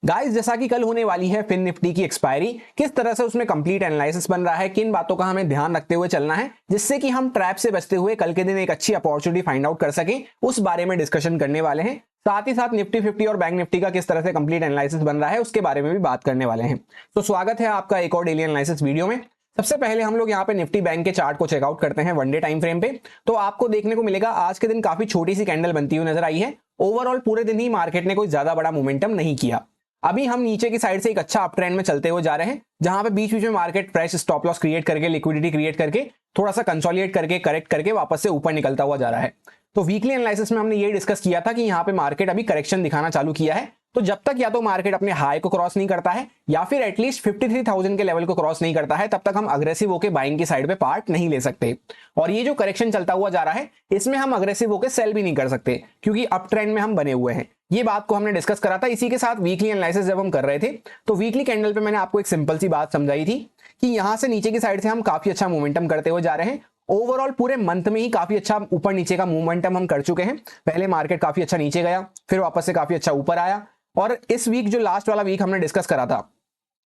Guys, जैसा कि कल होने वाली है फिन निफ्टी की एक्सपायरी, किस तरह से उसमें कंप्लीट एनालिसिस बन रहा है, किन बातों का हमें ध्यान रखते हुए चलना है जिससे कि हम ट्रैप से बचते हुए कल के दिन एक अच्छी अपॉर्चुनिटी फाइंड आउट कर सकें, उस बारे में डिस्कशन करने वाले हैं। साथ ही साथ निफ्टी 50 और बैंक निफ्टी का किस तरह से कंप्लीट एनालिसिस बन रहा है उसके बारे में भी बात करने वाले हैं। तो स्वागत है आपका एक और डेली एनालिसिस वीडियो में। सबसे पहले हम लोग यहाँ पे निफ्टी बैंक के चार्ट को चेकआउट करते हैं वन डे टाइम फ्रेम पे। तो आपको देखने को मिलेगा आज के दिन काफी छोटी सी कैंडल बनती हुई नजर आई है। ओवरऑल पूरे दिन ही मार्केट ने कोई ज्यादा बड़ा मोमेंटम नहीं किया। अभी हम नीचे की साइड से एक अच्छा अप ट्रेंड में चलते हुए जा रहे हैं, जहां पे बीच बीच में market fresh stop loss create करके, लिक्विडिटी क्रिएट करके, थोड़ा सा कंसोलिडेट करके, करेक्ट करके वापस से ऊपर निकलता हुआ जा रहा है। तो वीकली एनालिसिस में हमने ये डिस्कस किया था कि यहाँ पे मार्केट अभी करेक्शन दिखाना चालू किया है। तो जब तक या तो मार्केट अपने हाई को क्रॉस नहीं करता है या फिर एटलीस्ट 53,000 के लेवल को क्रॉस नहीं करता है, तब तक हम अग्रेसिव होकर बाइंग की साइड पे पार्ट नहीं ले सकते। और ये जो करेक्शन चलता हुआ जा रहा है, इसमें हम अग्रेसिव होकर सेल भी नहीं कर सकते, क्योंकि अप ट्रेंड में हम बने हुए हैं। ये बात को हमने डिस्कस करा था। इसी के साथ वीकली एनालिसिस जब हम कर रहे थे, तो वीकली कैंडल पे मैंने आपको एक सिंपल सी बात समझाई थी कि यहां से नीचे की साइड से हम काफी अच्छा मोमेंटम करते हुए जा रहे हैं। ओवरऑल पूरे मंथ में ही काफी अच्छा ऊपर नीचे का मोमेंटम हम कर चुके हैं। पहले मार्केट काफी अच्छा नीचे गया, फिर वापस से काफी अच्छा ऊपर आया, और इस वीक जो लास्ट वाला वीक हमने डिस्कस करा था,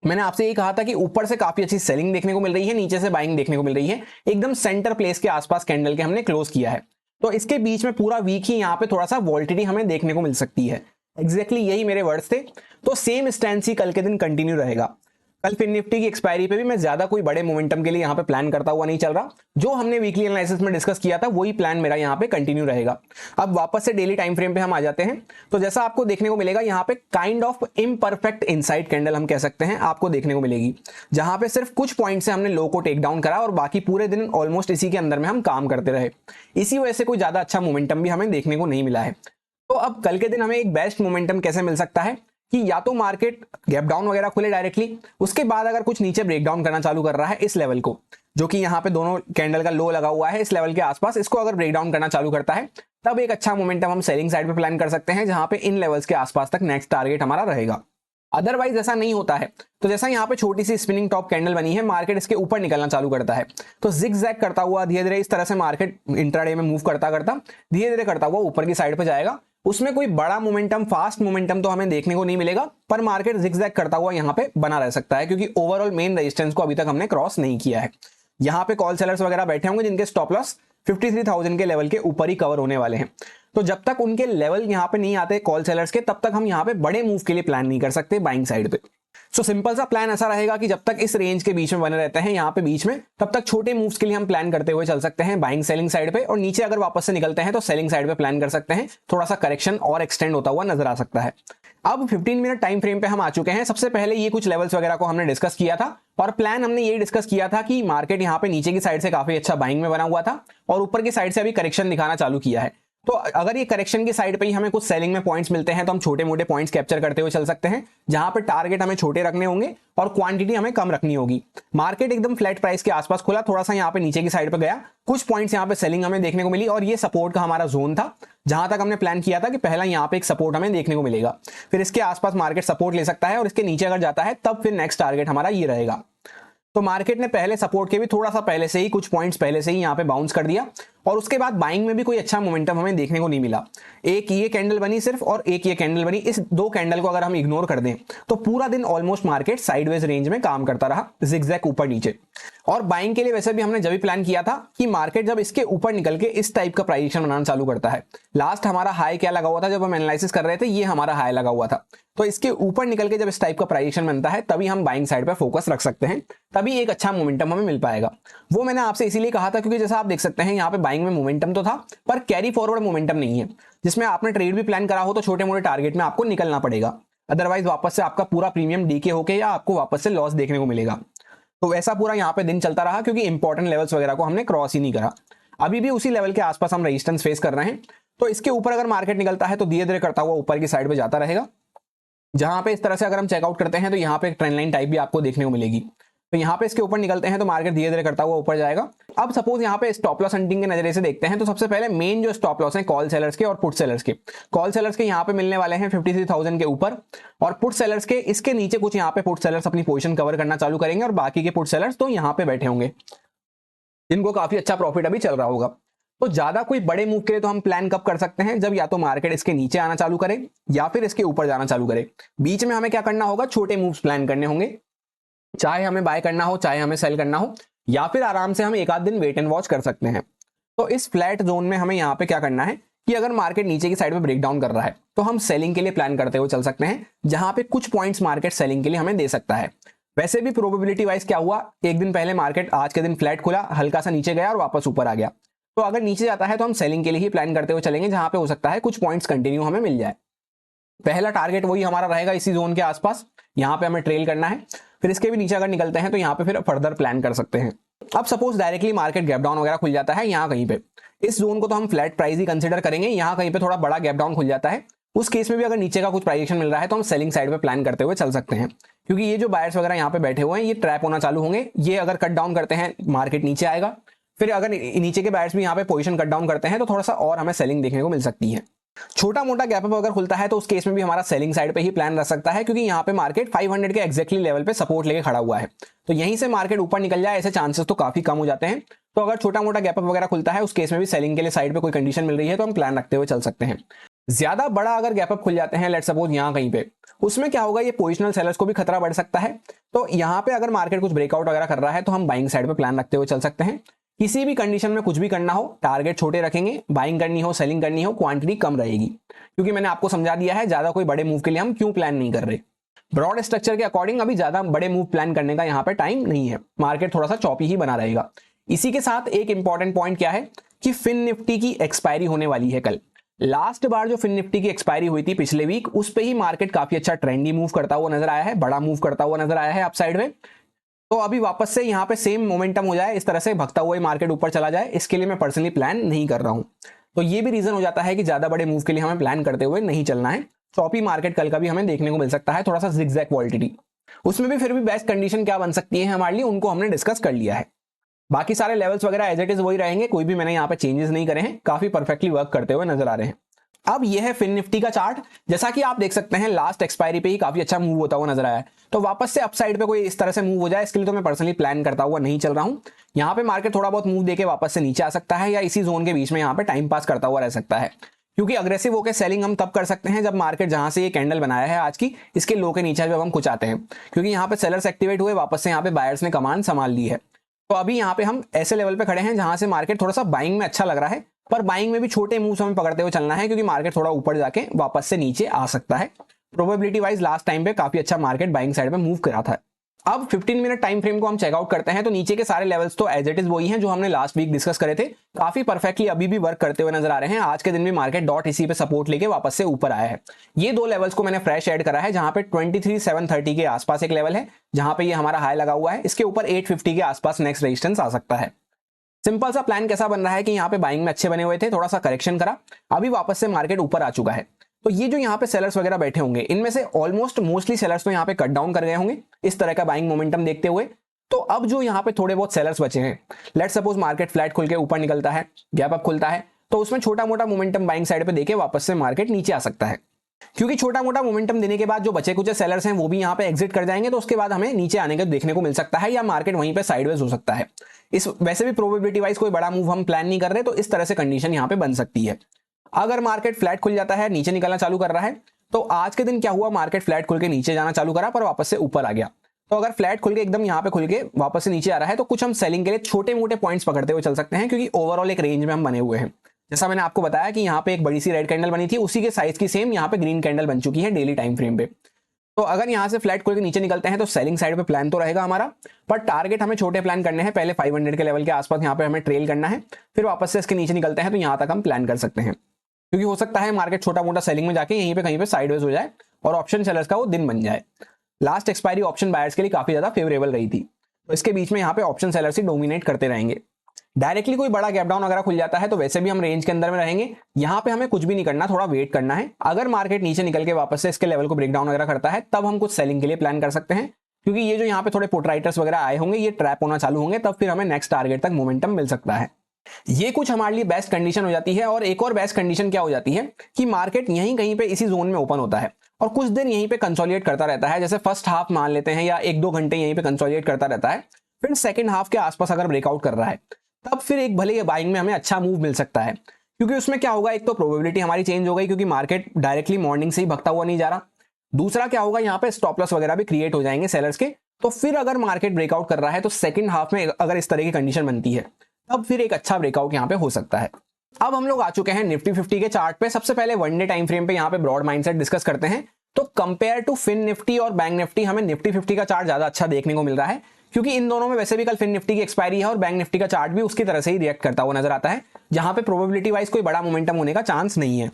मैंने आपसे ये कहा था कि ऊपर से काफी अच्छी सेलिंग देखने को मिल रही है, नीचे से बाइंग देखने को मिल रही है। एकदम सेंटर प्लेस के आसपास कैंडल के हमने क्लोज किया है। तो इसके बीच में पूरा वीक ही यहाँ पे थोड़ा सा वॉल्टिलिटी हमें देखने को मिल सकती है। एग्जैक्टली यही मेरे वर्ड्स थे। तो सेम स्टैंस ही कल के दिन कंटिन्यू रहेगा। कल फिन निफ्टी की एक्सपायरी पे भी मैं ज्यादा कोई बड़े मोमेंटम के लिए यहाँ पे प्लान करता हुआ नहीं चल रहा। जो हमने वीकली एनालिसिस में डिस्कस किया था वही प्लान मेरा यहाँ पे कंटिन्यू रहेगा। अब वापस से डेली टाइम फ्रेम पे हम आ जाते हैं। तो जैसा आपको देखने को मिलेगा, यहाँ पे kind of imperfect inside candle हम कह सकते हैं आपको देखने को मिलेगी, जहां पे सिर्फ कुछ पॉइंट से हमने लो को टेक डाउन करा और बाकी पूरे दिन ऑलमोस्ट इसी के अंदर में हम काम करते रहे। इसी वजह से कोई ज्यादा अच्छा मोमेंटम भी हमें देखने को नहीं मिला है। तो अब कल के दिन हमें एक बेस्ट मोमेंटम कैसे मिल सकता है कि या तो मार्केट गैप डाउन वगैरह खुले डायरेक्टली, उसके बाद अगर कुछ नीचे ब्रेक डाउन करना चालू कर रहा है इस लेवल को, जो कि यहाँ पे दोनों कैंडल का लो लगा हुआ है, इस लेवल के आसपास, इसको अगर ब्रेक डाउन करना चालू करता है, तब एक अच्छा मोमेंटम हम सेलिंग साइड पे प्लान कर सकते हैं, जहां पे इन लेवल्स के आसपास तक नेक्स्ट टारगेट हमारा रहेगा। अदरवाइज ऐसा नहीं होता है तो जैसा यहाँ पे छोटी सी स्पिनिंग टॉप कैंडल बनी है, मार्केट इसके ऊपर निकलना चालू करता है, तो जिग जैग करता हुआ धीरे धीरे इस तरह से मार्केट इंट्राडे में मूव करता करता धीरे धीरे करता हुआ ऊपर की साइड पे जाएगा। उसमें कोई बड़ा मोमेंटम, फास्ट मोमेंटम तो हमें देखने को नहीं मिलेगा, पर मार्केट जिगजैग करता हुआ यहाँ पे बना रह सकता है, क्योंकि ओवरऑल मेन रेजिस्टेंस को अभी तक हमने क्रॉस नहीं किया है। यहाँ पे कॉल सेलर्स वगैरह बैठे होंगे जिनके स्टॉप लॉस 53,000 के लेवल के ऊपर ही कवर होने वाले हैं। तो जब तक उनके लेवल यहाँ पे नहीं आते कॉल सेलर्स के, तब तक हम यहाँ पे बड़े मूव के लिए प्लान नहीं कर सकते बाइंग साइड पे। सो सिंपल सा प्लान ऐसा रहेगा कि जब तक इस रेंज के बीच में बने रहते हैं यहाँ पे बीच में, तब तक छोटे मूव्स के लिए हम प्लान करते हुए चल सकते हैं बाइंग सेलिंग साइड पे, और नीचे अगर वापस से निकलते हैं तो सेलिंग साइड पे प्लान कर सकते हैं। थोड़ा सा करेक्शन और एक्सटेंड होता हुआ नजर आ सकता है। अब 15 मिनट टाइम फ्रेम पे हम आ चुके हैं। सबसे पहले ये कुछ लेवल्स वगैरह को हमने डिस्कस किया था, और प्लान हमने ये डिस्कस किया था कि मार्केट यहाँ पे नीचे की साइड से काफी अच्छा बाइंग में बना हुआ था और ऊपर की साइड से अभी करेक्शन दिखाना चालू किया है। तो अगर ये करेक्शन की साइड पे ही हमें कुछ सेलिंग में पॉइंट्स मिलते हैं, तो हम छोटे मोटे पॉइंट्स कैप्चर करते हुए चल सकते हैं, जहां पे टारगेट हमें छोटे रखने होंगे और क्वांटिटी हमें कम रखनी होगी। मार्केट एकदम फ्लैट प्राइस के आसपास खुला, थोड़ा सा यहाँ पे नीचे की साइड पे गया, कुछ पॉइंट्स यहाँ पे सेलिंग हमें देखने को मिली, और ये सपोर्ट का हमारा जोन था, जहां तक हमने प्लान किया था कि पहला यहाँ पे एक सपोर्ट हमें देखने को मिलेगा, फिर इसके आसपास मार्केट सपोर्ट ले सकता है, और इसके नीचे अगर जाता है तब फिर नेक्स्ट टारगेट हमारा ये रहेगा। तो मार्केट ने पहले सपोर्ट के भी थोड़ा सा पहले से ही, कुछ पॉइंट्स पहले से ही यहाँ पे बाउंस कर दिया, और उसके बाद बाइंग में भी कोई अच्छा मोमेंटम हमें देखने को नहीं मिला। एक ये कैंडल बनी सिर्फ, और एक ये कैंडल बनी। इस दो कैंडल को अगर हम इग्नोर कर दें तो पूरा दिन ऑलमोस्ट मार्केट साइडवेज रेंज में काम करता रहा, जिगजैग ऊपर नीचे। और बाइंग के लिए वैसे भी हमने जब भी प्लान किया था कि मार्केट जब इसके ऊपर निकल के इस टाइप का प्राइस एक्शन बनाना चालू करता है, लास्ट हमारा हाई क्या लगा हुआ था जब हम एनालिसिस कर रहे थे, ये हमारा हाई लगा हुआ था, तो इसके ऊपर निकल के जब इस टाइप का प्राइस एक्शन बनता है, तभी हम बाइंग साइड पे फोकस रख सकते हैं, तभी एक अच्छा मोमेंटम हमें मिल पाएगा। वो मैंने आपसे इसीलिए कहा था क्योंकि जैसा आप देख सकते हैं यहाँ पे बाइंग में मोमेंटम तो था, पर कैरी फॉरवर्ड मोमेंटम नहीं है, जिसमें आपने ट्रेड भी प्लान करा हो तो छोटे मोटे टारगेट में आपको निकलना पड़ेगा, अदरवाइज वापस से आपका पूरा प्रीमियम डीके होके या आपको वापस से लॉस देखने को मिलेगा। तो ऐसा पूरा यहाँ पे दिन चलता रहा, क्योंकि इंपॉर्टेंट लेवल्स वगैरह को हमने क्रॉस ही नहीं करा। अभी भी उसी लेवल के आसपास हम रेजिस्टेंस फेस कर रहे हैं। तो इसके ऊपर अगर मार्केट निकलता है तो धीरे धीरे करता हुआ ऊपर की साइड पे जाता रहेगा, जहां पे इस तरह से अगर हम चेकआउट करते हैं तो यहाँ पे एक ट्रेंड लाइन टाइप भी आपको देखने को मिलेगी। तो यहाँ पे इसके ऊपर निकलते हैं तो मार्केट धीरे धीरे करता हुआ ऊपर जाएगा। अब सपोज यहाँ पे स्टॉप लॉस हंटिंग के नजरिए से देखते हैं, तो सबसे पहले मेन जो स्टॉप लॉस है कॉल सेलर्स के और पुट सेलर्स के। कॉल सेलर्स के यहाँ पे मिलने वाले हैं 53,000 के ऊपर, और पुट सेलर्स के इसके नीचे कुछ यहाँ पे पुट सेलर्स अपनी पोजीशन कवर करना चालू करेंगे, और बाकी के पुट सेलर्स तो यहाँ पे बैठे होंगे जिनको काफी अच्छा प्रॉफिट अभी चल रहा होगा। तो ज्यादा कोई बड़े मूव के लिए तो हम प्लान कब कर सकते हैं, जब या तो मार्केट इसके नीचे आना चालू करे या फिर इसके ऊपर जाना चालू करे। बीच में हमें क्या करना होगा, छोटे मूव्स प्लान करने होंगे, चाहे हमें बाय करना हो चाहे हमें सेल करना हो, या फिर आराम से हम एक आध दिन वेट एंड वॉच कर सकते हैं। तो इस फ्लैट जोन में हमें यहाँ पे क्या करना है कि अगर मार्केट नीचे की साइड में ब्रेक डाउन कर रहा है तो हम सेलिंग के लिए प्लान करते हुए चल सकते हैं, जहां पे कुछ पॉइंट्स मार्केट सेलिंग के लिए हमें दे सकता है। वैसे भी प्रोबेबिलिटी वाइज क्या हुआ, एक दिन पहले मार्केट आज के दिन फ्लैट खुला, हल्का सा नीचे गया और वापस ऊपर आ गया। तो अगर नीचे जाता है तो हम सेलिंग के लिए ही प्लान करते हुए चलेंगे, जहां पे हो सकता है कुछ पॉइंट्स कंटिन्यू हमें मिल जाए। पहला टारगेट वही हमारा रहेगा इसी जोन के आसपास, यहाँ पे हमें ट्रेल करना है। फिर इसके भी नीचे अगर निकलते हैं तो यहाँ पे फिर फर्दर प्लान कर सकते हैं। अब suppose directly market gap down वगैरह खुल जाता है यहाँ कहीं पे, इस जोन को तो हम फ्लैट प्राइस ही कंसीडर करेंगे, यहाँ कहीं पे थोड़ा बड़ा गैप डाउन खुल जाता है, उस केस में भी अगर नीचे का कुछ प्राइस एक्शन मिल रहा है तो हम सेलिंग साइड पे प्लान करते हुए चल सकते हैं। क्योंकि ये जो बायर्स वगैरह यहाँ पे बैठे हुए हैं ये ट्रैप होना चालू होंगे, ये अगर कट डाउन करते हैं मार्केट नीचे आएगा, फिर अगर नीचे के बायर्स भी यहाँ पे पोजीशन कट डाउन करते हैं तो थोड़ा सा और हमें सेलिंग देखने को मिल सकती है। छोटा मोटा गैप अप अगर खुलता है तो उस केस में भी हमारा सेलिंग साइड पे ही प्लान रह सकता है, क्योंकि यहाँ पे मार्केट 500 के एक्जैक्टली लेवल पे सपोर्ट लेके खड़ा हुआ है, तो यहीं से मार्केट ऊपर निकल जाए ऐसे चांसेस तो काफी कम हो जाते हैं। तो अगर छोटा मोटा गैप अप वगैरह खुलता है उस केस में भी सेलिंग के लिए साइड पे कोई कंडीशन मिल रही है तो हम प्लान रखते हुए चल सकते हैं। ज्यादा बड़ा अगर गैप अप खुल जाते हैं, लेट सपोज यहाँ कहीं पे, उसमें क्या होगा, ये पोजिशनल सेलर्स को भी खतरा बढ़ सकता है। तो यहाँ पे अगर मार्केट कुछ ब्रेकआउट वगैरह कर रहा है तो हम बाइंग साइड पे प्लान रखते हुए चल सकते हैं। किसी भी कंडीशन में कुछ भी करना हो, टारगेट छोटे रखेंगे, बाइंग करनी हो सेलिंग करनी हो, क्वांटिटी कम रहेगी, क्योंकि मैंने आपको समझा दिया है ज्यादा कोई बड़े मूव के लिए हम क्यों प्लान नहीं कर रहे। ब्रॉड स्ट्रक्चर के अकॉर्डिंग अभी ज्यादा बड़े मूव प्लान करने का यहाँ पे टाइम नहीं है, मार्केट थोड़ा सा चौपी ही बना रहेगा। इसी के साथ एक इंपॉर्टेंट पॉइंट क्या है कि फिन निफ्टी की एक्सपायरी होने वाली है कल। लास्ट बार जो फिन निफ्टी की एक्सपायरी हुई थी पिछले वीक, उस पे ही मार्केट काफी अच्छा ट्रेंडी मूव करता हुआ नजर आया है, बड़ा मूव करता हुआ नजर आया है अपसाइड में। तो अभी वापस से यहाँ पे सेम मोमेंटम हो जाए, इस तरह से भगता हुआ मार्केट ऊपर चला जाए, इसके लिए मैं पर्सनली प्लान नहीं कर रहा हूं। तो ये भी रीजन हो जाता है कि ज्यादा बड़े मूव के लिए हमें प्लान करते हुए नहीं चलना है। चौपी मार्केट कल का भी हमें देखने को मिल सकता है, थोड़ा सा जिगजैग वॉलिटिलिटी, उसमें भी फिर भी बेस्ट कंडीशन क्या बन सकती है हमारे लिए, उनको हमने डिस्कस कर लिया है। बाकी सारे लेवल्स वगैरह एज इट इज वही रहेंगे, कोई भी मैंने यहाँ पे चेंजेस नहीं करे हैं, काफी परफेक्टली वर्क करते हुए नजर आ रहे हैं। अब यह है फिन निफ्टी का चार्ट। जैसा कि आप देख सकते हैं लास्ट एक्सपायरी पे ही काफी अच्छा मूव होता हुआ नजर आया है, तो वापस से अपसाइड पे कोई इस तरह से मूव हो जाए इसके लिए तो मैं पर्सनली प्लान करता हुआ नहीं चल रहा हूं। यहाँ पे मार्केट थोड़ा बहुत मूव देके वापस से नीचे आ सकता है, या इसी जोन के बीच में यहाँ पे टाइम पास करता हुआ रह सकता है, क्योंकि अग्रेसिव होकर सेलिंग हम तब कर सकते हैं जब मार्केट जहां से ये कैंडल बनाया है आज की, इसके लो के नीचे जब हम कुछ आते हैं, क्योंकि यहाँ पे सेलर्स एक्टिवेट हुए, वापस से यहाँ पे बायर्स ने कमान संभाल ली है। तो अभी यहाँ पे हम ऐसे लेवल पे खड़े हैं जहां से मार्केट थोड़ा सा बाइंग में अच्छा लग रहा है, पर बाइंग में भी छोटे मूव्स हमें पकड़ते हुए चलना है, क्योंकि मार्केट थोड़ा ऊपर जाके वापस से नीचे आ सकता है। प्रोबेबिलिटी वाइज लास्ट टाइम पे काफी अच्छा मार्केट बाइंग साइड में मूव करा था। अब 15 मिनट टाइम फ्रेम को हम चेकआउट करते हैं तो नीचे के सारे लेवल्स तो एज इट इज वही हैं जो हमने लास्ट वीक डिस्कस करे थे, काफी परफेक्टली अभी भी वर्क करते हुए नजर आ रहे हैं। आज के दिन भी मार्केट डॉट इसी पे सपोर्ट लेके वापस से ऊपर आया है। ये दो लेवल्स को मैंने फ्रेश ऐड करा है, जहां पे 23,730 के आसपास एक लेवल है जहां पे ये हमारा हाई लगा हुआ है, इसके ऊपर 850 के आसपास नेक्स्ट रेजिस्टेंस आ सकता है। सिंपल सा प्लान कैसा बन रहा है कि यहाँ पे बाइंग में अच्छे बने हुए थे, थोड़ा सा करेक्शन करा, अभी वापस से मार्केट ऊपर आ चुका है। तो ये जो यहाँ पे सेलर्स वगैरह बैठे होंगे, इनमें से ऑलमोस्ट मोस्टली सेलर्स तो यहाँ पे कट डाउन कर गए होंगे इस तरह का बाइंग मोमेंटम देखते हुए। तो अब जो यहाँ पे थोड़े बहुत सेलर्स बचे हैं, लेट सपोज मार्केट फ्लैट खुल के ऊपर निकलता है, गैप अप खुलता है, तो उसमें छोटा मोटा मोमेंटम बाइंग साइड पे देके वापस से मार्केट नीचे आ सकता है, क्योंकि छोटा मोटा मोमेंटम देने के बाद जो बचे कुछ सेलर्स हैं वो भी यहाँ पे एग्जिट कर जाएंगे, तो उसके बाद हमें नीचे आने का देखने को मिल सकता है, या मार्केट वहीं पे साइडवेज हो सकता है। इस वैसे भी प्रोबेबिलिटी वाइज कोई बड़ा मूव हम प्लान नहीं कर रहे, तो इस तरह से कंडीशन यहाँ पे बन सकती है। अगर मार्केट फ्लैट खुल जाता है, नीचे निकलना चालू कर रहा है, तो आज के दिन क्या हुआ, मार्केट फ्लैट खुल के नीचे जाना चालू करा पर वापस से ऊपर आ गया। तो अगर फ्लैट खुल के एकदम यहाँ पे खुल के वापस से नीचे आ रहा है, तो कुछ हम सेलिंग के लिए छोटे मोटे पॉइंट्स पकड़ते हुए चल सकते हैं, क्योंकि ओवरऑल एक रेंज में हम बने हुए हैं। जैसा मैंने आपको बताया कि यहाँ पे एक बड़ी सी रेड कैंडल बनी थी, उसी के साइज की सेम यहाँ पे ग्रीन कैंडल बन चुकी है डेली टाइम फ्रेम पे। तो अगर यहाँ से फ्लैट खुल के नीचे निकलते हैं तो सेलिंग साइड पे प्लान तो रहेगा हमारा, पर टारगेट हमें छोटे प्लान करने हैं। पहले 500 के लेवल के आसपास यहाँ पे हमें ट्रेल करना है, फिर वापस से इसके नीचे निकलते हैं तो यहाँ तक हम प्लान कर सकते हैं, क्योंकि हो सकता है मार्केट छोटा मोटा सेलिंग में जाके यहीं पे कहीं पे साइडवेज हो जाए और ऑप्शन सेलर्स का वो दिन बन जाए। लास्ट एक्सपायरी ऑप्शन बायर्स के लिए काफी ज्यादा फेवरेबल रही थी, तो इसके बीच में यहाँ पे ऑप्शन सेलर्स ही डोमिनेट करते रहेंगे। डायरेक्टली कोई बड़ा गैप डाउन अगर खुल जाता है तो वैसे भी हम रेंज के अंदर में रहेंगे, यहाँ पे हमें कुछ भी नहीं करना, थोड़ा वेट करना है। अगर मार्केट नीचे निकल के वापस से इसके लेवल को ब्रेक डाउन वगैरह करता है, तब हम कुछ सेलिंग के लिए प्लान कर सकते हैं, क्योंकि ये जो यहाँ पे थोड़े पुट राइटर्स वगैरह आए होंगे ये ट्रैप होना चालू होंगे, तब फिर हमें नेक्स्ट टारगेट तक मोमेंटम मिल सकता है। ये कुछ हमारे लिए बेस्ट कंडीशन हो जाती है। और एक और बेस्ट कंडीशन क्या हो जाती है कि मार्केट यहीं कहीं पे इसी जोन में ओपन होता है और कुछ दिन यहीं पे कंसोलिडेट करता रहता है, जैसे फर्स्ट हाफ मान लेते हैं या 1-2 घंटे यहीं पे कंसोलिडेट करता रहता है, फिर सेकंड हाफ के आसपास अगर ब्रेकआउट कर रहा है तब फिर एक भले ये बाइंग में हमें अच्छा मूव मिल सकता है, क्योंकि उसमें क्या होगा, एक तो प्रोबेबिलिटी हमारी चेंज हो गई क्योंकि मार्केट डायरेक्टली मॉर्निंग से ही भगता हुआ नहीं जा रहा। दूसरा क्या होगा, यहाँ पे स्टॉप लॉस वगैरह भी क्रिएट हो जाएंगे सेलर्स के। तो फिर अगर मार्केट ब्रेकआउट कर रहा है तो सेकंड हाफ में अगर इस तरह की कंडीशन बनती है तब फिर एक अच्छा ब्रेकआउट यहाँ पे हो सकता है। अब हम लोग आ चुके हैं निफ्टी 50 के चार्ट पे। सबसे पहले वन डे टाइम फ्रेम पे यहाँ पे ब्रॉड माइंडसेट डिस्कस करते हैं। तो कंपेयर टू फिन निफ्टी और बैंक निफ्टी हमें निफ्टी 50 का चार्ट ज्यादा अच्छा देखने को मिल रहा है, क्योंकि इन दोनों में वैसे भी कल फिन निफ्टी की एक्सपायरी है और बैंक निफ्टी का चार्ट भी उसकी तरह से ही रिएक्ट करता हुआ नजर आता है, जहां पे प्रोबेबिलिटी वाइज कोई बड़ा मोमेंटम होने का चांस नहीं है।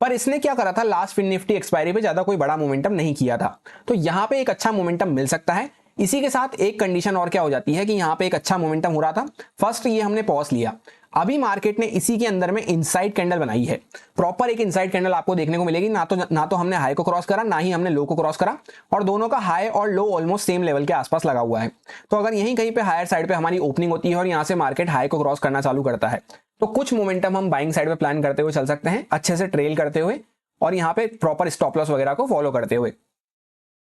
पर इसने क्या करा था, लास्ट फिन निफ्टी एक्सपायरी पे ज्यादा कोई बड़ा मोमेंटम नहीं किया था, तो यहाँ पे एक अच्छा मोमेंटम मिल सकता है। इसी के साथ एक कंडीशन और क्या हो जाती है कि यहाँ पे एक अच्छा मोमेंटम हो रहा था, फर्स्ट ये हमने पॉज लिया, अभी मार्केट ने इसी के अंदर में इनसाइड कैंडल बनाई है। प्रॉपर एक इनसाइड कैंडल आपको देखने को मिलेगी, ना तो हमने हाई को क्रॉस करा, ना ही हमने लो को क्रॉस करा, और दोनों का हाई और लो ऑलमोस्ट सेम लेवल के आसपास लगा हुआ है। तो अगर यहीं कहीं पे हायर साइड पे हमारी ओपनिंग होती है और यहाँ से मार्केट हाई को क्रॉस करना चालू करता है, तो कुछ मोमेंटम हम बाइंग साइड पे प्लान करते हुए चल सकते हैं, अच्छे से ट्रेल करते हुए और यहाँ पे प्रॉपर स्टॉप लॉस वगैरह को फॉलो करते हुए।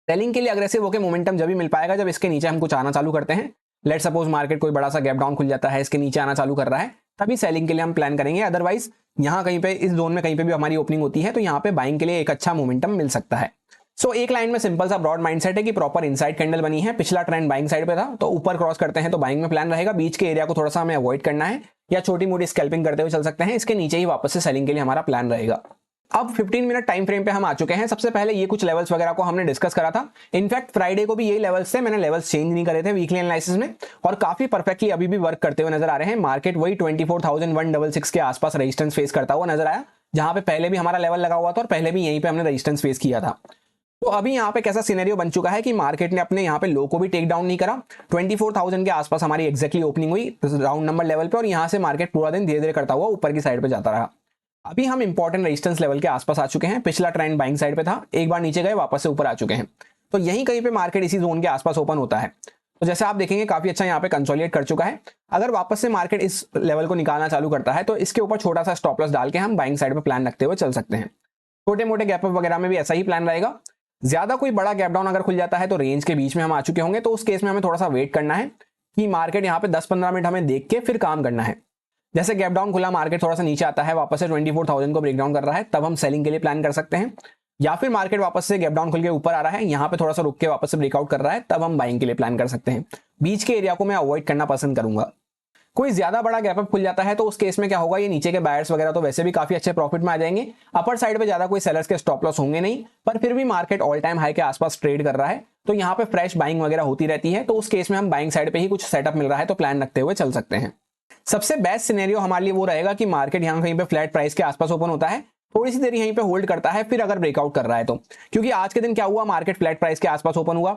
सेलिंग के लिए अग्रेसिव होकर मोमेंटम जब भी मिल पाएगा जब इसके नीचे हम कुछ आना चालू करते हैं। लेट सपोज मार्केट कोई बड़ा सा गैप डाउन खुल जाता है, इसके नीचे आना चालू कर रहा है, तभी सेलिंग के लिए हम प्लान करेंगे। अदरवाइज यहाँ कहीं पे इस जोन में कहीं पे भी हमारी ओपनिंग होती है तो यहाँ पे बाइंग के लिए एक अच्छा मोमेंटम मिल सकता है। सो एक लाइन में सिंपल सा ब्रॉड माइंडसेट है कि प्रॉपर इनसाइड कैंडल बनी है, पिछला ट्रेंड बाइंग साइड पे था, तो ऊपर क्रॉस करते हैं तो बाइंग में प्लान रहेगा, बीच के एरिया को थोड़ा सा हमें अवॉइड करना है या छोटी मोटी स्कैल्पिंग करते हुए चल सकते हैं, इसके नीचे ही वापस से सेलिंग के लिए हमारा प्लान रहेगा। अब 15 मिनट टाइम फ्रेम पे हम आ चुके हैं। सबसे पहले ये कुछ लेवल्स वगैरह को हमने डिस्कस करा था, इनफैक्ट फ्राइडे को भी यही लेवल्स थे, मैंने लेवल्स चेंज नहीं करे थे वीकली एनालिसिस में, और काफी परफेक्टली अभी भी वर्क करते हुए नजर आ रहे हैं। मार्केट वही 24,166 के आसपास रेजिस्टेंस फेस करता हुआ नजर आया, जहां पे पहले भी हमारा लेवल लगा हुआ था और पहले भी यहीं पे हमने रेजिस्टेंस फेस किया था। तो अभी यहाँ पे कैसा सिनेरियो बन चुका है कि मार्केट ने अपने यहाँ पे लो को भी टेक डाउन नहीं करा, 24,000 के आसपास हमारी एग्जैक्टली ओपनिंग हुई राउंड नंबर लेवल पे, और यहाँ से मार्केट पूरा दिन धीरे धीरे करता हुआ ऊपर की साइड पे जाता रहा। अभी हम इंपॉर्टेंट रेजिस्टेंस लेवल के आसपास आ चुके हैं, पिछला ट्रेंड बाइंग साइड पे था, एक बार नीचे गए वापस से ऊपर आ चुके हैं, तो यहीं कहीं पे मार्केट इसी जोन के आसपास ओपन होता है। तो जैसे आप देखेंगे काफी अच्छा यहाँ पे कंसोलिडेट कर चुका है। अगर वापस से मार्केट इस लेवल को निकालना चालू करता है तो इसके ऊपर छोटा सा स्टॉप लॉस डाल के हम बाइंग साइड पे प्लान रखते हुए चल सकते हैं। छोटे मोटे गैप अप वगैरह में भी ऐसा ही प्लान रहेगा। ज्यादा कोई बड़ा गैप डाउन अगर खुल जाता है तो रेंज के बीच में हम आ चुके होंगे, तो उस केस में हमें थोड़ा सा वेट करना है कि मार्केट यहाँ पे 10-15 मिनट हमें देख के फिर काम करना है। जैसे गैप डाउन खुला, मार्केट थोड़ा सा नीचे आता है, वापस से 24,000 को ब्रेक डाउन कर रहा है, तब हम सेलिंग के लिए प्लान कर सकते हैं। या फिर मार्केट वापस से गैप डाउन खुल के ऊपर आ रहा है, यहाँ पे थोड़ा सा रुक के वापस से ब्रेकआउट कर रहा है, तब हम बाइंग के लिए प्लान कर सकते हैं। बीच के एरिया को मैं अवॉइड करना पसंद करूंगा। कोई ज्यादा बड़ा गैप अप खुल जाता है तो उस केस में क्या होगा, ये नीचे के बायर्स वगैरह तो वैसे भी काफी अच्छे प्रॉफिट में आ जाएंगे, अपर साइड पे ज्यादा कोई सेलर्स के स्टॉप लॉस होंगे नहीं, पर फिर भी मार्केट ऑल टाइम हाई के आसपास ट्रेड कर रहा है, तो यहाँ पे फ्रेश बाइंग वगैरह होती रहती है, तो उस केस में हम बाइंग साइड पे ही कुछ सेटअप मिल रहा है तो प्लान रखते हुए चल सकते हैं। सबसे बेस्ट सिनेरियो हमारे लिए वो रहेगा कि मार्केट यहाँ कहीं पे फ्लैट प्राइस के आसपास ओपन होता है, थोड़ी सी देर यहीं पे होल्ड करता है, फिर अगर ब्रेकआउट कर रहा है तो, क्योंकि आज के दिन क्या हुआ, मार्केट फ्लैट प्राइस के आसपास ओपन हुआ,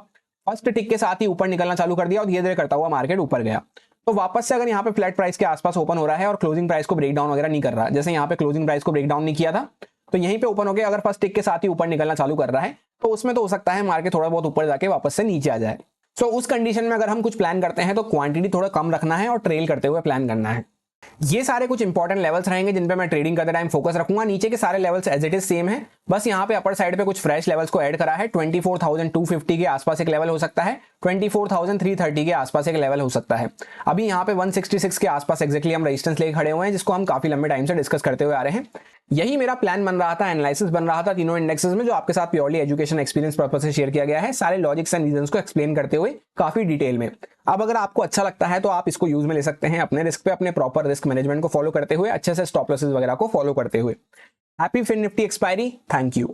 फर्स्ट टिक के साथ ही ऊपर निकलना चालू कर दिया और धीरे धीरे करता हुआ मार्केट ऊपर गया। तो वापस से अगर यहाँ पे फ्लैट प्राइस के आसपास ओपन हो रहा है और क्लोजिंग प्राइस को ब्रेक डाउन वगैरह नहीं कर रहा, जैसे यहाँ पे क्लोजिंग प्राइस को ब्रेक डाउन नहीं किया था, तो यहीं पे ओपन हो गया, अगर फर्स्ट टिक के साथ ही ऊपर निकलना चालू कर रहा है तो उसमें तो हो सकता है मार्केट थोड़ा बहुत ऊपर जाके वापस से नीचे आ जाए। सो उस कंडीशन में अगर हम कुछ प्लान करते हैं तो क्वांटिटी थोड़ा कम रखना है और ट्रेल करते हुए प्लान करना है। ये सारे कुछ इंपॉर्टेंट लेवल्स रहेंगे जिन पे मैं ट्रेडिंग करते टाइम फोकस रखूंगा। नीचे के सारे levels as it is same है, बस यहाँ पे अपर साइड पे कुछ फ्रेश लेवल्स को ऐड करा है। 24,250 के आसपास एक लेवल हो सकता है, 24,330 के आसपास एक लेवल हो सकता है। अभी यहाँ पे 166 के आसपास एक्जैक्टली हम रेजिस्टेंस लेके खड़े हुए हैं, जिसको हम काफी लंबे टाइम से डिस्कस करते हुए आ रहे हैं। यही मेरा प्लान बन रहा था, एनालिसिस बन रहा था तीनों इंडेक्सेस में, जो आपके साथ प्योरली एजुकेशन एक्सपीरियंस पर्पस से शेयर किया गया है, सारे लॉजिक्स एंड रीजंस को एक्सप्लेन करते हुए काफी डिटेल में। अब अगर आपको अच्छा लगता है तो आप इसको यूज में ले सकते हैं अपने रिस्क पे, अपने प्रॉपर रिस्क मैनेजमेंट को फॉलो करते हुए, अच्छे से स्टॉप लॉसेस वगैरह को फॉलो करते हुए। Happy FinNifty expiry, thank you.